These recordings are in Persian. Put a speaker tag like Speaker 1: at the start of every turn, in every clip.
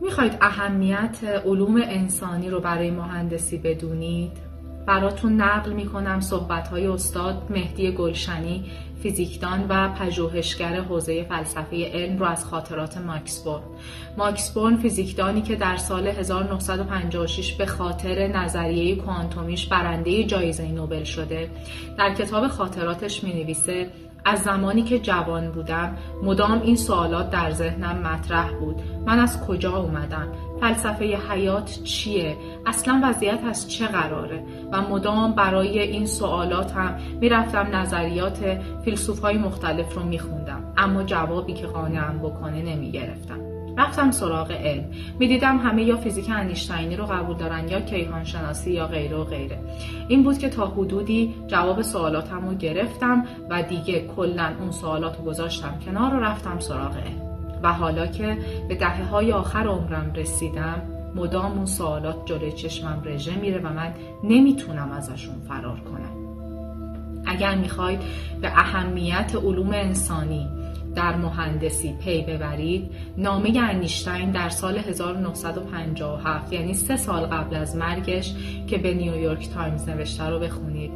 Speaker 1: میخواید اهمیت علوم انسانی رو برای مهندسی بدونید؟ براتون نقل میکنم صحبت‌های استاد مهدی گلشنی، فیزیکدان و پژوهشگر حوزه فلسفه علم رو از خاطرات ماکس بورن. ماکس بورن فیزیکدانی که در سال 1956 به خاطر نظریه کوانتومیش برنده جایزه نوبل شده، در کتاب خاطراتش می‌نویسه از زمانی که جوان بودم مدام این سوالات در ذهنم مطرح بود. من از کجا اومدم؟ فلسفه حیات چیه؟ اصلا وضعیت از چه قراره؟ و مدام برای این سوالات هم میرفتم نظریات فیلسوفای مختلف رو میخوندم، اما جوابی که قانعم بکنه نمیگرفتم. رفتم سراغ علم. میدیدم همه یا فیزیک انیشتینی رو قبول دارن یا کیهان شناسی یا غیره و غیره. این بود که تا حدودی جواب سوالاتم رو گرفتم و دیگه کلا اون سوالات رو گذاشتم کنار و رفتم سراغ علم. و حالا که به دهه‌های آخر عمرم رسیدم، مدام اون سوالات جلوی چشمم رژه میره و من نمیتونم ازشون فرار کنم. اگر میخواید به اهمیت علوم انسانی در مهندسی پی ببرید، نامه انیشتین در سال 1957 یعنی 3 سال قبل از مرگش که به نیویورک تایمز نوشته رو بخونید.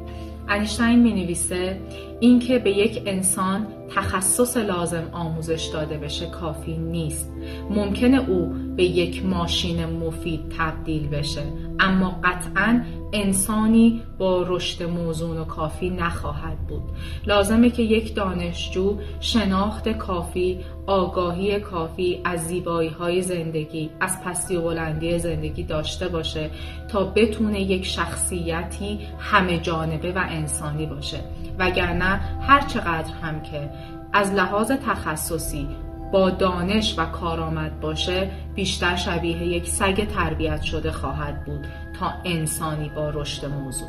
Speaker 1: انیشتین می‌نویسه این که به یک انسان تخصص لازم آموزش داده بشه کافی نیست. ممکنه او به یک ماشین مفید تبدیل بشه، اما قطعاً انسانی با رشد موزون و کافی نخواهد بود. لازمه که یک دانشجو شناخت کافی، آگاهی کافی از زیبایی‌های زندگی، از پستی و بلندی زندگی داشته باشه تا بتونه یک شخصیتی همه جانبه و انسانی باشه. وگرنه هر چقدر هم که از لحاظ تخصصی با دانش و کارآمد باشه، بیشتر شبیه یک سگ تربیت شده خواهد بود تا انسانی با رشد موضوع.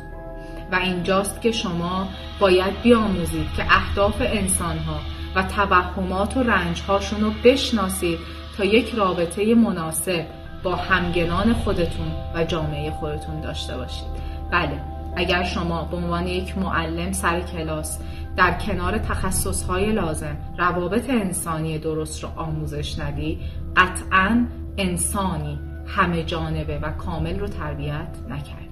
Speaker 1: و اینجاست که شما باید بیاموزید که اهداف انسان‌ها و توهمات و رنج‌هاشون رو بشناسید تا یک رابطه مناسب با همگنان خودتون و جامعه خودتون داشته باشید. بله، اگر شما به عنوان یک معلم سر کلاس در کنار تخصصهای لازم روابط انسانی درست رو آموزش ندی، قطعاً انسانی همه جانبه و کامل رو تربیت نکردی.